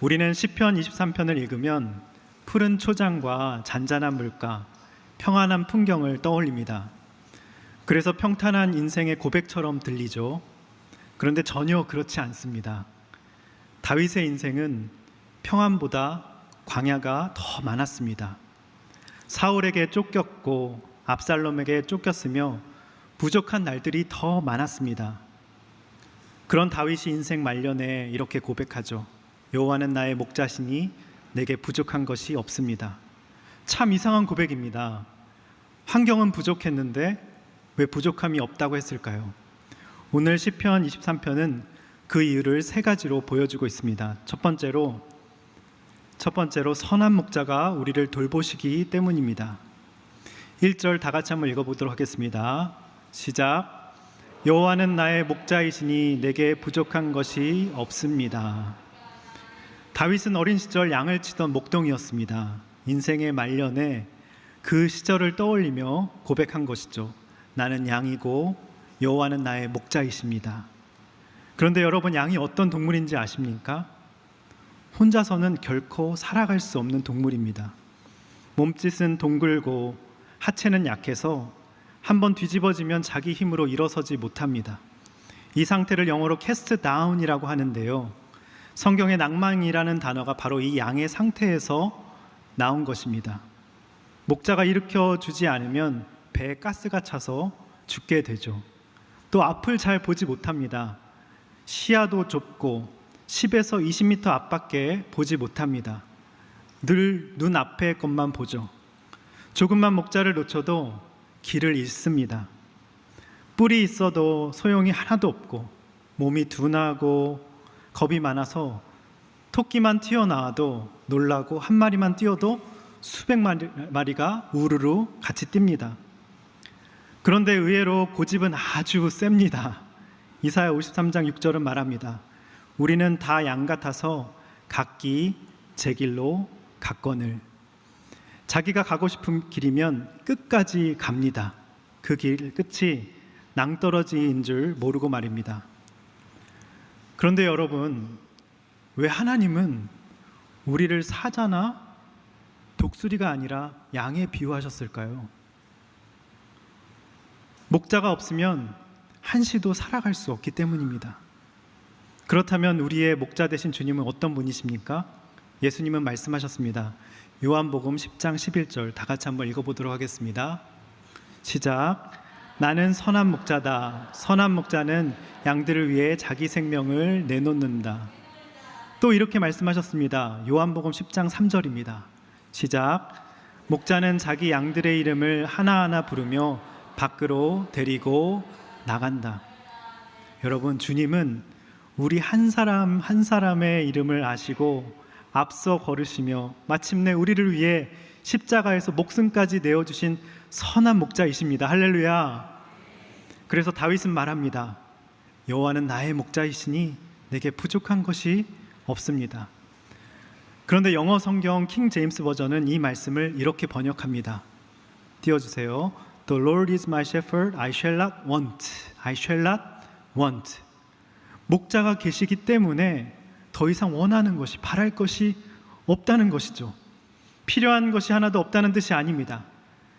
우리는 시편 23편을 읽으면 푸른 초장과 잔잔한 물가, 평안한 풍경을 떠올립니다. 그래서 평탄한 인생의 고백처럼 들리죠. 그런데 전혀 그렇지 않습니다. 다윗의 인생은 평안보다 광야가 더 많았습니다. 사울에게 쫓겼고 압살롬에게 쫓겼으며 부족한 날들이 더 많았습니다. 그런 다윗이 인생 말년에 이렇게 고백하죠. 여호와는 나의 목자시니 내게 부족한 것이 없습니다. 참 이상한 고백입니다. 환경은 부족했는데 왜 부족함이 없다고 했을까요? 오늘 시편 23편은 그 이유를 세 가지로 보여주고 있습니다. 첫 번째로 선한 목자가 우리를 돌보시기 때문입니다. 1절 다 같이 한번 읽어보도록 하겠습니다. 시작. 여호와는 나의 목자이시니 내게 부족한 것이 없습니다. 다윗은 어린 시절 양을 치던 목동이었습니다. 인생의 말년에 그 시절을 떠올리며 고백한 것이죠. 나는 양이고 여호와는 나의 목자이십니다. 그런데 여러분, 양이 어떤 동물인지 아십니까? 혼자서는 결코 살아갈 수 없는 동물입니다. 몸짓은 동글고 하체는 약해서 한번 뒤집어지면 자기 힘으로 일어서지 못합니다. 이 상태를 영어로 캐스트 다운이라고 하는데요, 성경의 낭만이라는 단어가 바로 이 양의 상태에서 나온 것입니다. 목자가 일으켜주지 않으면 배에 가스가 차서 죽게 되죠. 또 앞을 잘 보지 못합니다. 시야도 좁고 10에서 20m 앞밖에 보지 못합니다. 늘 눈 앞의 것만 보죠. 조금만 목자를 놓쳐도 길을 잃습니다. 뿔이 있어도 소용이 하나도 없고 몸이 둔하고 겁이 많아서 토끼만 튀어나와도 놀라고 한 마리만 뛰어도 수백 마리가 우르르 같이 뜁니다. 그런데 의외로 고집은 아주 셉니다. 이사야 53장 6절은 말합니다. 우리는 다 양 같아서 각기 제 길로 갔거늘. 자기가 가고 싶은 길이면 끝까지 갑니다. 그 길 끝이 낭떠러지인 줄 모르고 말입니다. 그런데 여러분, 왜 하나님은 우리를 사자나 독수리가 아니라 양에 비유하셨을까요? 목자가 없으면 한시도 살아갈 수 없기 때문입니다. 그렇다면 우리의 목자 되신 주님은 어떤 분이십니까? 예수님은 말씀하셨습니다. 요한복음 10장 11절 다 같이 한번 읽어보도록 하겠습니다. 시작. 나는 선한 목자다. 선한 목자는 양들을 위해 자기 생명을 내놓는다. 또 이렇게 말씀하셨습니다. 요한복음 10장 3절입니다. 시작. 목자는 자기 양들의 이름을 하나하나 부르며 밖으로 데리고 나간다. 여러분, 주님은 우리 한 사람 한 사람의 이름을 아시고 앞서 걸으시며 마침내 우리를 위해 십자가에서 목숨까지 내어주신 선한 목자이십니다. 할렐루야. 그래서 다윗은 말합니다. 여호와는 나의 목자이시니 내게 부족한 것이 없습니다. 그런데 영어 성경 킹 제임스 버전은 이 말씀을 이렇게 번역합니다. 띄워주세요. The Lord is my shepherd, I shall not want. I shall not want. 목자가 계시기 때문에 더 이상 원하는 것이, 바랄 것이 없다는 것이죠. 필요한 것이 하나도 없다는 뜻이 아닙니다.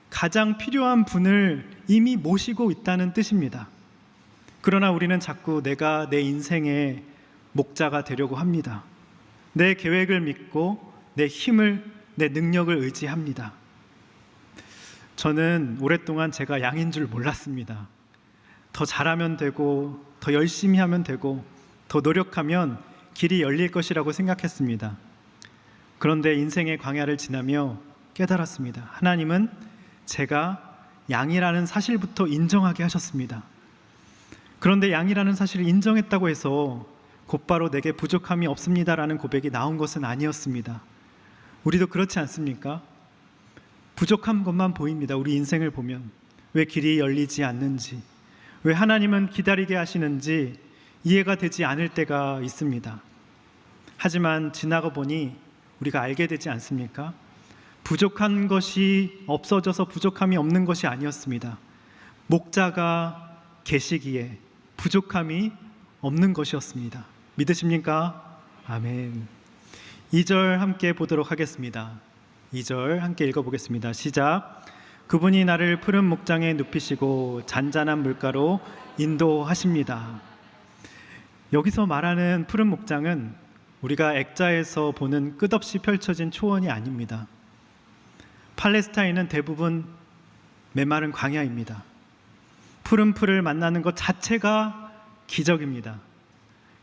가장 필요한 분을 이미 모시고 있다는 뜻입니다. 그러나 우리는 자꾸 내가 내 인생의 목자가 되려고 합니다. 내 계획을 믿고 내 힘을, 내 능력을 의지합니다. 저는 오랫동안 제가 양인 줄 몰랐습니다. 더 잘하면 되고, 더 열심히 하면 되고, 더 노력하면 길이 열릴 것이라고 생각했습니다. 그런데 인생의 광야를 지나며 깨달았습니다. 하나님은 제가 양이라는 사실부터 인정하게 하셨습니다. 그런데 양이라는 사실을 인정했다고 해서 곧바로 내게 부족함이 없습니다라는 고백이 나온 것은 아니었습니다. 우리도 그렇지 않습니까? 부족한 것만 보입니다. 우리 인생을 보면 왜 길이 열리지 않는지, 왜 하나님은 기다리게 하시는지 이해가 되지 않을 때가 있습니다. 하지만 지나가 보니 우리가 알게 되지 않습니까? 부족한 것이 없어져서 부족함이 없는 것이 아니었습니다. 목자가 계시기에 부족함이 없는 것이었습니다. 믿으십니까? 아멘. 2절 함께 보도록 하겠습니다. 2절 함께 읽어보겠습니다. 시작. 그분이 나를 푸른 목장에 눕히시고 잔잔한 물가로 인도하십니다. 여기서 말하는 푸른 목장은 우리가 액자에서 보는 끝없이 펼쳐진 초원이 아닙니다. 팔레스타인은 대부분 메마른 광야입니다. 푸른 풀을 만나는 것 자체가 기적입니다.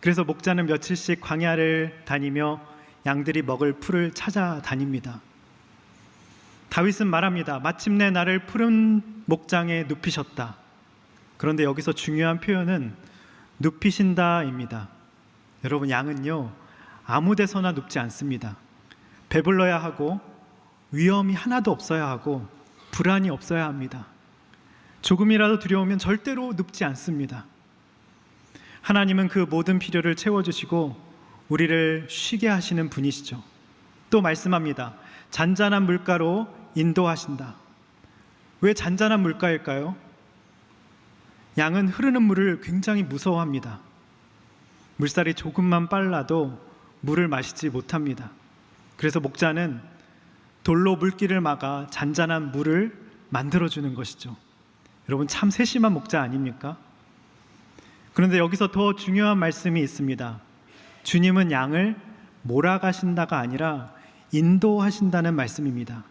그래서 목자는 며칠씩 광야를 다니며 양들이 먹을 풀을 찾아다닙니다. 다윗은 말합니다. 마침내 나를 푸른 목장에 눕히셨다. 그런데 여기서 중요한 표현은 눕히신다입니다. 여러분, 양은요 아무 데서나 눕지 않습니다. 배불러야 하고 위험이 하나도 없어야 하고 불안이 없어야 합니다. 조금이라도 두려우면 절대로 눕지 않습니다. 하나님은 그 모든 필요를 채워주시고 우리를 쉬게 하시는 분이시죠. 또 말씀합니다. 잔잔한 물가로 인도하신다. 왜 잔잔한 물가일까요? 양은 흐르는 물을 굉장히 무서워합니다. 물살이 조금만 빨라도 물을 마시지 못합니다. 그래서 목자는 돌로 물길을 막아 잔잔한 물을 만들어주는 것이죠. 여러분, 참 세심한 목자 아닙니까? 그런데 여기서 더 중요한 말씀이 있습니다. 주님은 양을 몰아가신다가 아니라 인도하신다는 말씀입니다.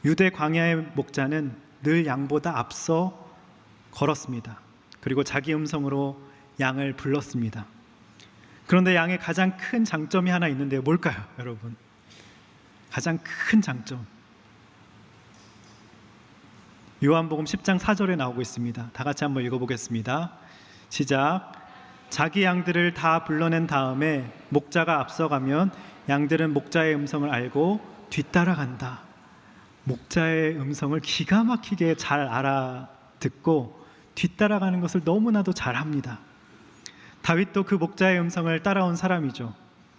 유대 광야의 목자는 늘 양보다 앞서 걸었습니다. 그리고 자기 음성으로 양을 불렀습니다. 그런데 양의 가장 큰 장점이 하나 있는데요. 뭘까요, 여러분? 가장 큰 장점. 요한복음 10장 4절에 나오고 있습니다. 다 같이 한번 읽어보겠습니다. 시작. 자기 양들을 다 불러낸 다음에 목자가 앞서가면 양들은 목자의 음성을 알고 뒤따라간다. 목자의 음성을 기가 막히게 잘 알아듣고 뒤따라가는 것을 너무나도 잘합니다. 다윗도 그 목자의 음성을 따라온 사람이죠.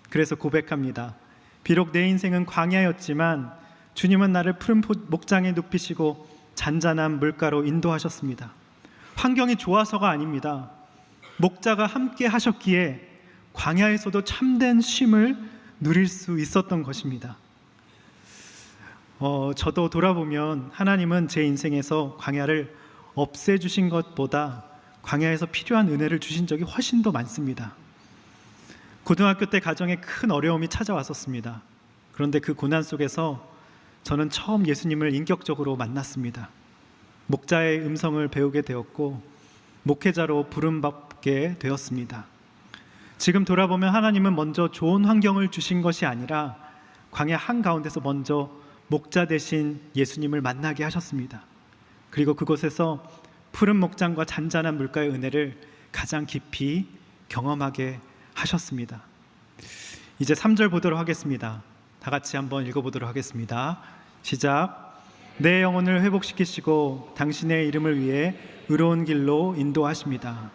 그래서 고백합니다. 비록 내 인생은 광야였지만 주님은 나를 푸른 목장에 눕히시고 잔잔한 물가로 인도하셨습니다. 환경이 좋아서가 아닙니다. 목자가 함께 하셨기에 광야에서도 참된 쉼을 누릴 수 있었던 것입니다. 저도 돌아보면 하나님은 제 인생에서 광야를 없애주신 것보다 광야에서 필요한 은혜를 주신 적이 훨씬 더 많습니다. 고등학교 때 가정에 큰 어려움이 찾아왔었습니다. 그런데 그 고난 속에서 저는 처음 예수님을 인격적으로 만났습니다. 목자의 음성을 배우게 되었고 목회자로 부름받게 되었습니다. 지금 돌아보면 하나님은 먼저 좋은 환경을 주신 것이 아니라 광야 한가운데서 먼저 목자 되신 예수님을 만나게 하셨습니다. 그리고 그곳에서 푸른 목장과 잔잔한 물가의 은혜를 가장 깊이 경험하게 하셨습니다. 이제 3절 보도록 하겠습니다. 다 같이 한번 읽어보도록 하겠습니다. 시작. 내 영혼을 회복시키시고 당신의 이름을 위해 의로운 길로 인도하십니다.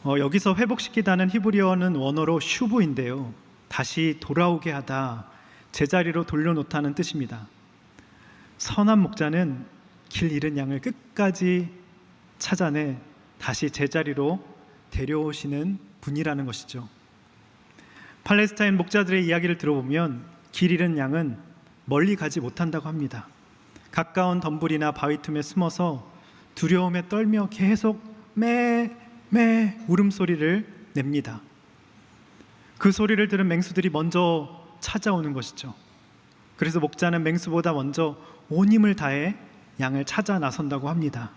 여기서 회복시키다는 히브리어는 원어로 슈브인데요, 다시 돌아오게 하다, 제자리로 돌려놓다는 뜻입니다. 선한 목자는 길 잃은 양을 끝까지 찾아내 다시 제자리로 데려오시는 분이라는 것이죠. 팔레스타인 목자들의 이야기를 들어보면 길 잃은 양은 멀리 가지 못한다고 합니다. 가까운 덤불이나 바위 틈에 숨어서 두려움에 떨며 계속 매 울음소리를 냅니다. 그 소리를 들은 맹수들이 먼저 찾아오는 것이죠. 그래서 목자는 맹수보다 먼저 온 힘을 다해 양을 찾아 나선다고 합니다.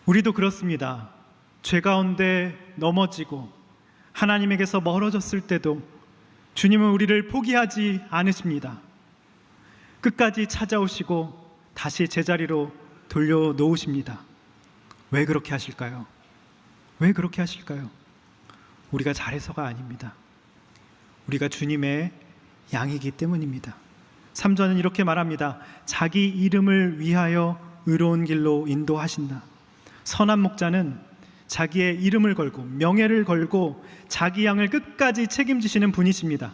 우리도 그렇습니다. 죄 가운데 넘어지고 하나님에게서 멀어졌을 때도 주님은 우리를 포기하지 않으십니다. 끝까지 찾아오시고 다시 제자리로 돌려놓으십니다. 왜 그렇게 하실까요? 왜 그렇게 하실까요? 우리가 잘해서가 아닙니다. 우리가 주님의 양이기 때문입니다. 3절은 이렇게 말합니다. 자기 이름을 위하여 의로운 길로 인도하신다. 선한 목자는 자기의 이름을 걸고 명예를 걸고 자기 양을 끝까지 책임지시는 분이십니다.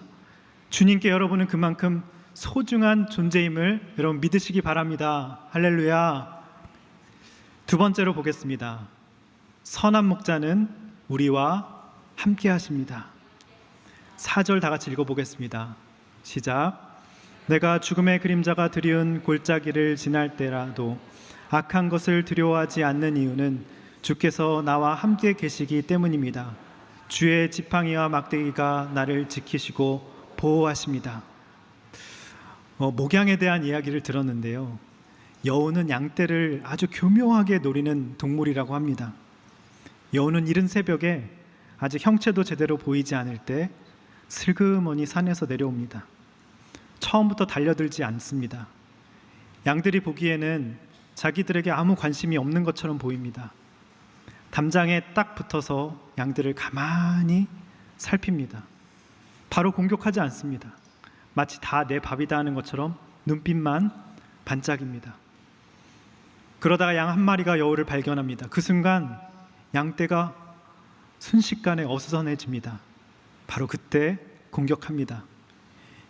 주님께 여러분은 그만큼 소중한 존재임을 여러분 믿으시기 바랍니다. 할렐루야. 두 번째로 보겠습니다. 선한 목자는 우리와 함께 하십니다. 4절 다 같이 읽어보겠습니다. 시작. 내가 죽음의 그림자가 드리운 골짜기를 지날 때라도 악한 것을 두려워하지 않는 이유는 주께서 나와 함께 계시기 때문입니다. 주의 지팡이와 막대기가 나를 지키시고 보호하십니다. 목양에 대한 이야기를 들었는데요, 여우는 양떼를 아주 교묘하게 노리는 동물이라고 합니다. 여우는 이른 새벽에 아직 형체도 제대로 보이지 않을 때 슬그머니 산에서 내려옵니다. 처음부터 달려들지 않습니다. 양들이 보기에는 자기들에게 아무 관심이 없는 것처럼 보입니다. 담장에 딱 붙어서 양들을 가만히 살핍니다. 바로 공격하지 않습니다. 마치 다 내 밥이다 하는 것처럼 눈빛만 반짝입니다. 그러다가 양 한 마리가 여우를 발견합니다. 그 순간 양떼가 순식간에 어수선해집니다. 바로 그때 공격합니다.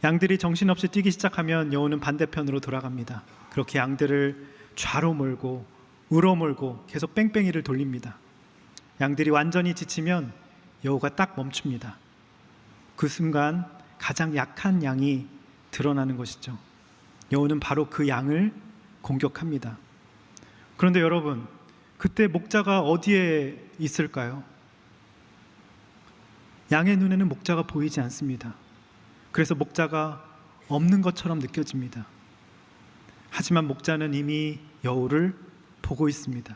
양들이 정신없이 뛰기 시작하면 여우는 반대편으로 돌아갑니다. 그렇게 양들을 좌로 몰고 우로 몰고 계속 뺑뺑이를 돌립니다. 양들이 완전히 지치면 여우가 딱 멈춥니다. 그 순간 가장 약한 양이 드러나는 것이죠. 여우는 바로 그 양을 공격합니다. 그런데 여러분, 그때 목자가 어디에 있을까요? 양의 눈에는 목자가 보이지 않습니다. 그래서 목자가 없는 것처럼 느껴집니다. 하지만 목자는 이미 여우를 보고 있습니다.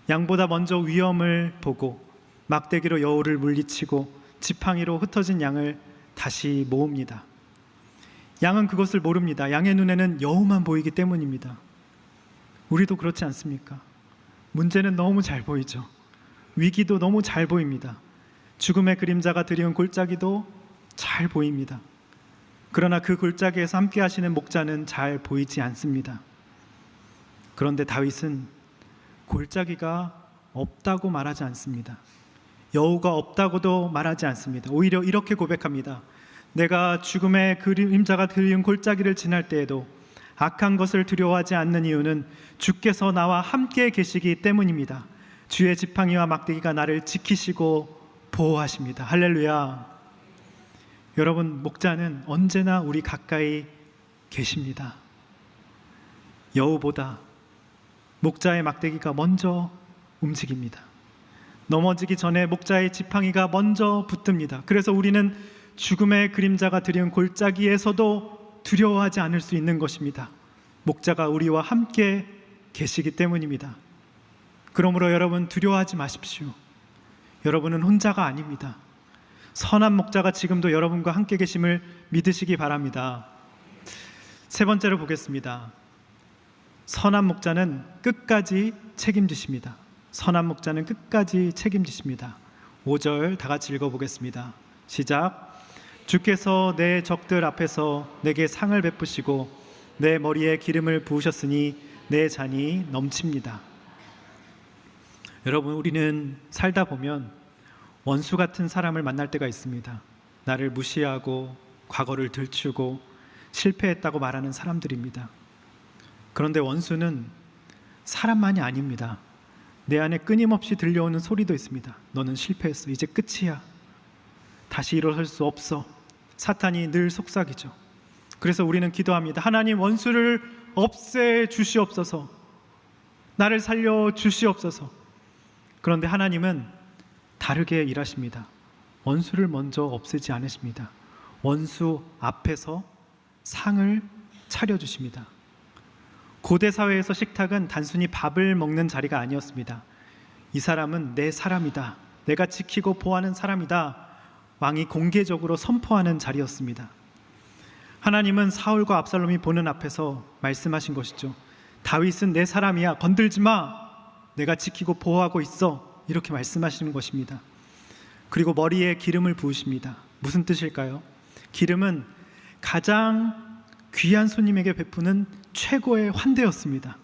양보다 먼저 위험을 보고 막대기로 여우를 물리치고 지팡이로 흩어진 양을 다시 모읍니다. 양은 그것을 모릅니다. 양의 눈에는 여우만 보이기 때문입니다. 우리도 그렇지 않습니까? 문제는 너무 잘 보이죠. 위기도 너무 잘 보입니다. 죽음의 그림자가 드리운 골짜기도 잘 보입니다. 그러나 그 골짜기에서 함께 하시는 목자는 잘 보이지 않습니다. 그런데 다윗은 골짜기가 없다고 말하지 않습니다. 여우가 없다고도 말하지 않습니다. 오히려 이렇게 고백합니다. 내가 죽음의 그림자가 드리운 골짜기를 지날 때에도 악한 것을 두려워하지 않는 이유는 주께서 나와 함께 계시기 때문입니다. 주의 지팡이와 막대기가 나를 지키시고 보호하십니다. 할렐루야. 여러분, 목자는 언제나 우리 가까이 계십니다. 여우보다 목자의 막대기가 먼저 움직입니다. 넘어지기 전에 목자의 지팡이가 먼저 붙듭니다. 그래서 우리는 죽음의 그림자가 드리운 골짜기에서도 두려워하지 않을 수 있는 것입니다. 목자가 우리와 함께 계시기 때문입니다. 그러므로 여러분, 두려워하지 마십시오. 여러분은 혼자가 아닙니다. 선한 목자가 지금도 여러분과 함께 계심을 믿으시기 바랍니다. 세 번째로 보겠습니다. 선한 목자는 끝까지 책임지십니다. 선한 목자는 끝까지 책임지십니다. 5절 다 같이 읽어보겠습니다. 시작. 주께서 내 적들 앞에서 내게 상을 베푸시고 내 머리에 기름을 부으셨으니 내 잔이 넘칩니다. 여러분, 우리는 살다 보면 원수 같은 사람을 만날 때가 있습니다. 나를 무시하고 과거를 들추고 실패했다고 말하는 사람들입니다. 그런데 원수는 사람만이 아닙니다. 내 안에 끊임없이 들려오는 소리도 있습니다. 너는 실패했어. 이제 끝이야. 다시 일어설 수 없어. 사탄이 늘 속삭이죠. 그래서 우리는 기도합니다. 하나님, 원수를 없애 주시옵소서. 나를 살려 주시옵소서. 그런데 하나님은 다르게 일하십니다. 원수를 먼저 없애지 않으십니다. 원수 앞에서 상을 차려주십니다. 고대 사회에서 식탁은 단순히 밥을 먹는 자리가 아니었습니다. 이 사람은 내 사람이다. 내가 지키고 보호하는 사람이다. 왕이 공개적으로 선포하는 자리였습니다. 하나님은 사울과 압살롬이 보는 앞에서 말씀하신 것이죠. 다윗은 내 사람이야. 건들지 마. 내가 지키고 보호하고 있어. 이렇게 말씀하시는 것입니다. 그리고 머리에 기름을 부으십니다. 무슨 뜻일까요? 기름은 가장 귀한 손님에게 베푸는 최고의 환대였습니다.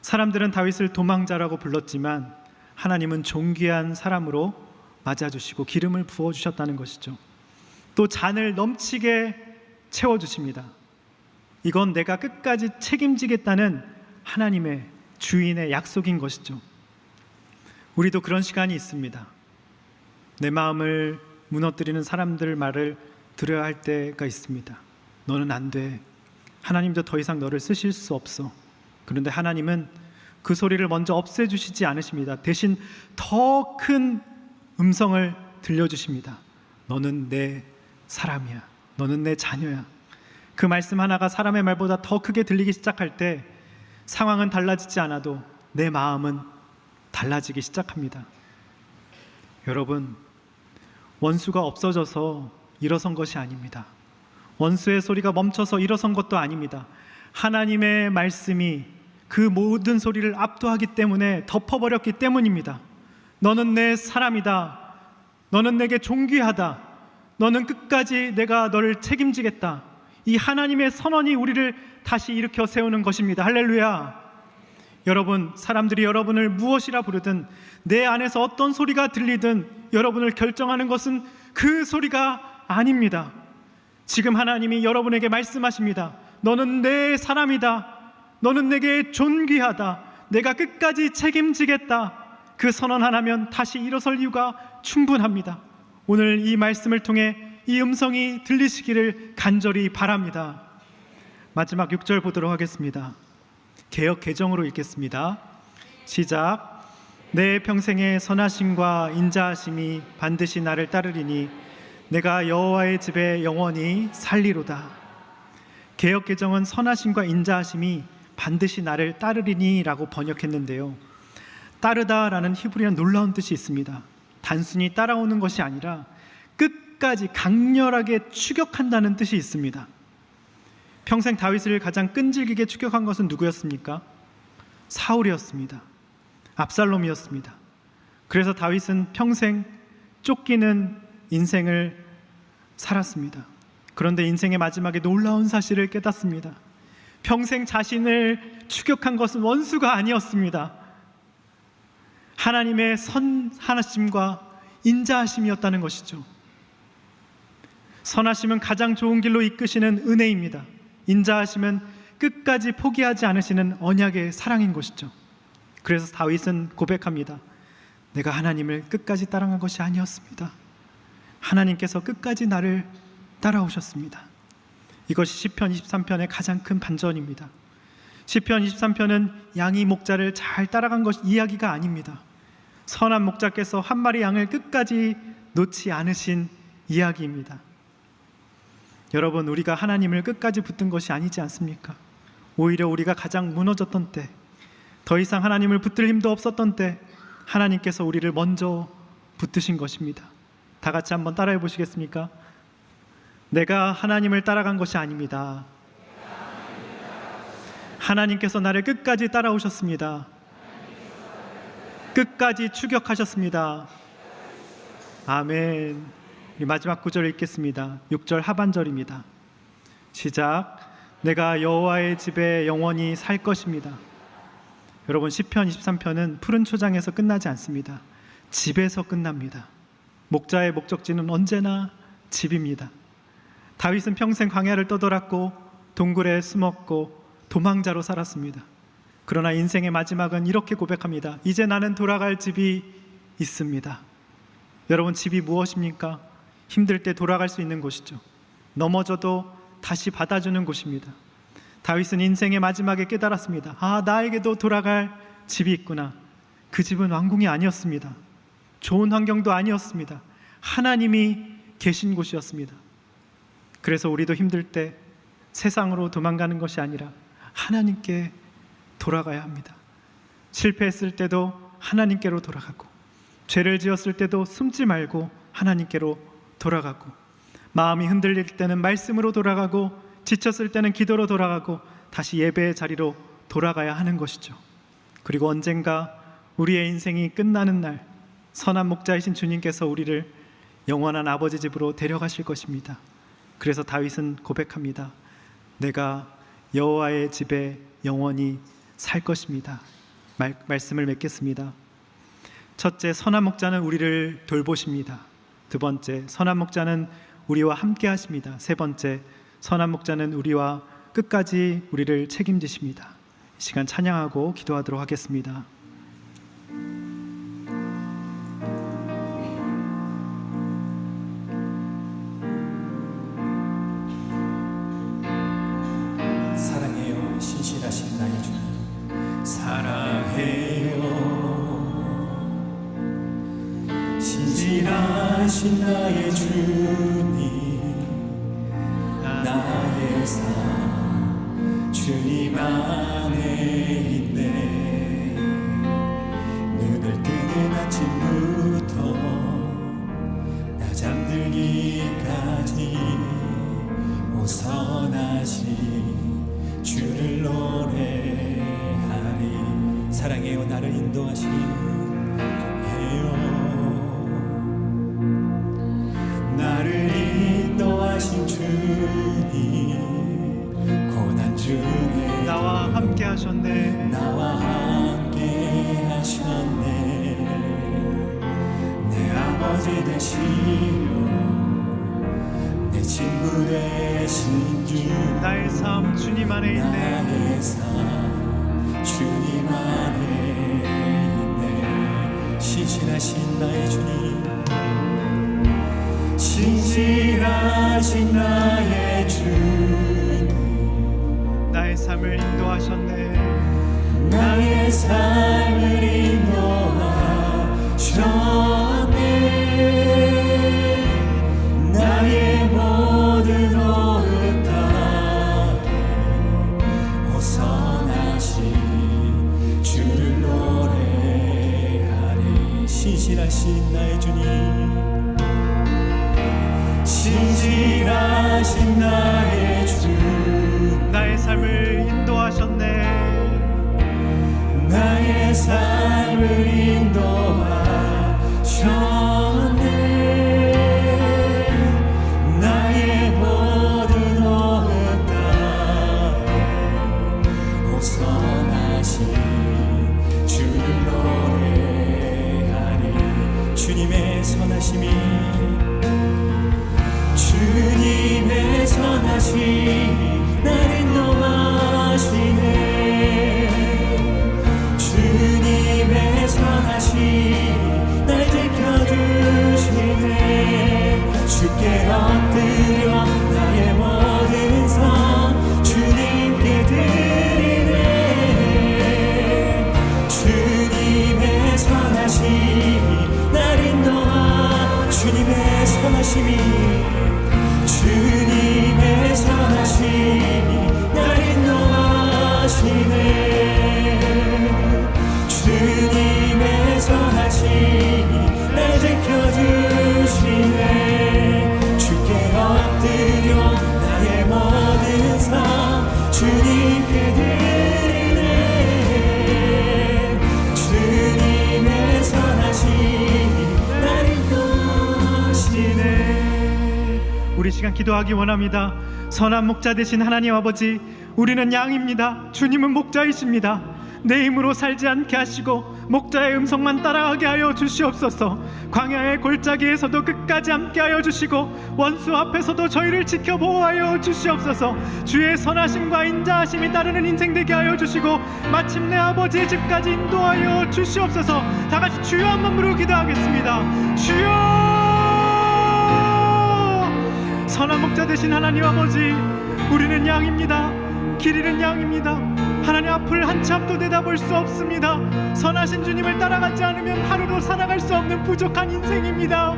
사람들은 다윗을 도망자라고 불렀지만 하나님은 존귀한 사람으로 맞아주시고 기름을 부어주셨다는 것이죠. 또 잔을 넘치게 채워주십니다. 이건 내가 끝까지 책임지겠다는 하나님의 주인의 약속인 것이죠. 우리도 그런 시간이 있습니다. 내 마음을 무너뜨리는 사람들 말을 들어야 할 때가 있습니다. 너는 안 돼. 하나님도 더 이상 너를 쓰실 수 없어. 그런데 하나님은 그 소리를 먼저 없애주시지 않으십니다. 대신 더 큰 음성을 들려주십니다. 너는 내 사람이야. 너는 내 자녀야. 그 말씀 하나가 사람의 말보다 더 크게 들리기 시작할 때 상황은 달라지지 않아도 내 마음은 달라지기 시작합니다. 여러분, 원수가 없어져서 일어선 것이 아닙니다. 원수의 소리가 멈춰서 일어선 것도 아닙니다. 하나님의 말씀이 그 모든 소리를 압도하기 때문에 덮어버렸기 때문입니다. 너는 내 사람이다. 너는 내게 존귀하다. 너는 끝까지 내가 너를 책임지겠다. 이 하나님의 선언이 우리를 다시 일으켜 세우는 것입니다. 할렐루야. 여러분, 사람들이 여러분을 무엇이라 부르든 내 안에서 어떤 소리가 들리든 여러분을 결정하는 것은 그 소리가 아닙니다. 지금 하나님이 여러분에게 말씀하십니다. 너는 내 사람이다. 너는 내게 존귀하다. 내가 끝까지 책임지겠다. 그 선언 하나면 다시 일어설 이유가 충분합니다. 오늘 이 말씀을 통해 이 음성이 들리시기를 간절히 바랍니다. 마지막 6절 보도록 하겠습니다. 개역 개정으로 읽겠습니다. 시작. 내 평생의 선하심과 인자하심이 반드시 나를 따르리니 내가 여호와의 집에 영원히 살리로다. 개역 개정은 선하심과 인자하심이 반드시 나를 따르리니 라고 번역했는데요, 따르다라는 히브리어는 놀라운 뜻이 있습니다. 단순히 따라오는 것이 아니라 끝까지 강렬하게 추격한다는 뜻이 있습니다. 평생 다윗을 가장 끈질기게 추격한 것은 누구였습니까? 사울이었습니다. 압살롬이었습니다. 그래서 다윗은 평생 쫓기는 인생을 살았습니다. 그런데 인생의 마지막에 놀라운 사실을 깨닫습니다. 평생 자신을 추격한 것은 원수가 아니었습니다. 하나님의 선하심과 인자하심이었다는 것이죠. 선하심은 가장 좋은 길로 이끄시는 은혜입니다. 인자하심은 끝까지 포기하지 않으시는 언약의 사랑인 것이죠. 그래서 다윗은 고백합니다. 내가 하나님을 끝까지 따라간 것이 아니었습니다. 하나님께서 끝까지 나를 따라오셨습니다. 이것이 시편 23편의 가장 큰 반전입니다. 시편 23편은 양이 목자를 잘 따라간 것 이야기가 아닙니다. 선한 목자께서 한 마리 양을 끝까지 놓지 않으신 이야기입니다. 여러분, 우리가 하나님을 끝까지 붙든 것이 아니지 않습니까? 오히려 우리가 가장 무너졌던 때, 더 이상 하나님을 붙들 힘도 없었던 때 하나님께서 우리를 먼저 붙드신 것입니다. 다 같이 한번 따라해 보시겠습니까? 내가 하나님을 따라간 것이 아닙니다. 하나님께서 나를 끝까지 따라오셨습니다. 끝까지 추격하셨습니다. 아멘. 마지막 구절을 읽겠습니다. 6절 하반절입니다. 시작. 내가 여호와의 집에 영원히 살 것입니다. 여러분, 시편 23편은 푸른 초장에서 끝나지 않습니다. 집에서 끝납니다. 목자의 목적지는 언제나 집입니다. 다윗은 평생 광야를 떠돌았고 동굴에 숨었고 도망자로 살았습니다. 그러나 인생의 마지막은 이렇게 고백합니다. 이제 나는 돌아갈 집이 있습니다. 여러분, 집이 무엇입니까? 힘들 때 돌아갈 수 있는 곳이죠. 넘어져도 다시 받아주는 곳입니다. 다윗은 인생의 마지막에 깨달았습니다. 나에게도 돌아갈 집이 있구나. 그 집은 왕궁이 아니었습니다. 좋은 환경도 아니었습니다. 하나님이 계신 곳이었습니다. 그래서 우리도 힘들 때 세상으로 도망가는 것이 아니라 하나님께 돌아가야 합니다. 실패했을 때도 하나님께로 돌아가고, 죄를 지었을 때도 숨지 말고 하나님께로 돌아가고, 마음이 흔들릴 때는 말씀으로 돌아가고, 지쳤을 때는 기도로 돌아가고, 다시 예배의 자리로 돌아가야 하는 것이죠. 그리고 언젠가 우리의 인생이 끝나는 날, 선한 목자이신 주님께서 우리를 영원한 아버지 집으로 데려가실 것입니다. 그래서 다윗은 고백합니다. 내가 여호와의 집에 영원히 살 것입니다. 말씀을 맺겠습니다. 첫째, 선한 목자는 우리를 돌보십니다. 두 번째, 선한 목자는 우리와 함께 하십니다. 세 번째, 선한 목자는 우리와 끝까지 우리를 책임지십니다. 이 시간 찬양하고 기도하도록 하겠습니다. 신실하신 나의 주님, 나의 삶 주님 안에 있네. 눈을 뜨는 아침부터 나 잠들기까지 오 선하신 주를 노래하리. 사랑해요 나를 인도하시니 나를 인도하신 주님, 고난 중에 나와 함께 하셨네. 나와 함께 하셨네. 내 아버지 되시고 내 친구 되신 주, 나의 삶 주님 안에 있네. 나의 삶 주님 안에 있네. 신실하신 나의 주님, 신실하신 나의 주님, 나의 삶을 인도하셨네. 나의 삶을 인도하셨네. 나의 모든 호흡 따라 오 선하신 주를 노래하리. 신실하신 나의 주님, 신실하신 나의 주, 나의 삶을 인도하셨네. 나의 삶을 인도하셨네. 나의 모든 호흡 따라 오 선하신 주를 노래하리. 주님의 선하심이, 주님의 선하심이 날 인도하시네. 주님의 선하심이 날 지켜주시네. 주께 엎드려 나의 모든 삶 주님께 드리네. 주님의 선하심이 날 인도하, 주님의 선하심이, 주님의 선하심이 날 인도하시네. 주님의 선하심이 날 지켜주시네. 주께 엎드려 나의 모든 삶 주님께 드리네. 주님의 선하심이 날 인도하시네. 우리 시간 기도하기 원합니다. 선한 목자 되신 하나님 아버지, 우리는 양입니다. 주님은 목자이십니다. 내 힘으로 살지 않게 하시고 목자의 음성만 따라가게 하여 주시옵소서. 광야의 골짜기에서도 끝까지 함께하여 주시고 원수 앞에서도 저희를 지켜 보호하여 주시옵소서. 주의 선하심과 인자하심이 따르는 인생 되게 하여 주시고 마침내 아버지의 집까지 인도하여 주시옵소서. 다같이 주여 한번 부르고 기도하겠습니다. 주여! 선한 목자 되신 하나님 아버지, 우리는 양입니다. 길 잃은 양입니다. 하나님 앞을 한 치 앞도 내다볼 수 없습니다. 선하신 주님을 따라가지 않으면 하루도 살아갈 수 없는 부족한 인생입니다.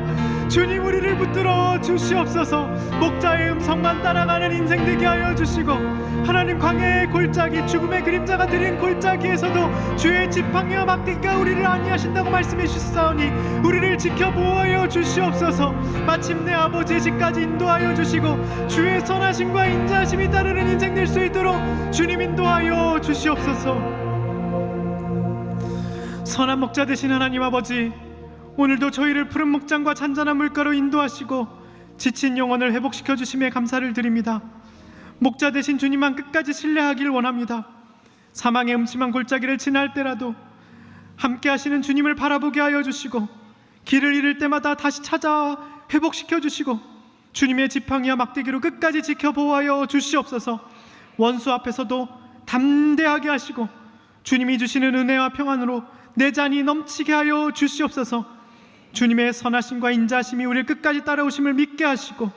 주님, 우리를 붙들어 주시옵소서. 목자의 음성만 따라가는 인생 되게 하여 주시고, 하나님 광야의 골짜기, 죽음의 그림자가 들인 골짜기에서도 주의 지팡이와 막대기가 우리를 안위하신다고 말씀해 주셨사오니 우리를 지켜 보호하여 주시옵소서. 마침내 아버지의 집까지 인도하여 주시고 주의 선하심과 인자하심이 따르는 인생 될 수 있도록 주님 인도하여 주시옵소서. 선한 목자 되신 하나님 아버지, 오늘도 저희를 푸른 목장과 잔잔한 물가로 인도하시고 지친 영혼을 회복시켜 주심에 감사를 드립니다. 목자 되신 주님만 끝까지 신뢰하길 원합니다. 사망의 음침한 골짜기를 지날 때라도 함께 하시는 주님을 바라보게 하여 주시고, 길을 잃을 때마다 다시 찾아 회복시켜 주시고 주님의 지팡이와 막대기로 끝까지 지켜 보호하여 주시옵소서. 원수 앞에서도 담대하게 하시고 주님이 주시는 은혜와 평안으로 내 잔이 넘치게 하여 주시옵소서. 주님의 선하심과 인자하심이 우리를 끝까지 따라오심을 믿게 하시고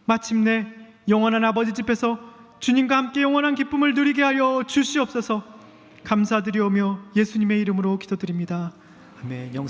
마침내 영원한 아버지 집에서 주님과 함께 영원한 기쁨을 누리게 하여 주시옵소서. 감사드리오며 예수님의 이름으로 기도드립니다. 아멘.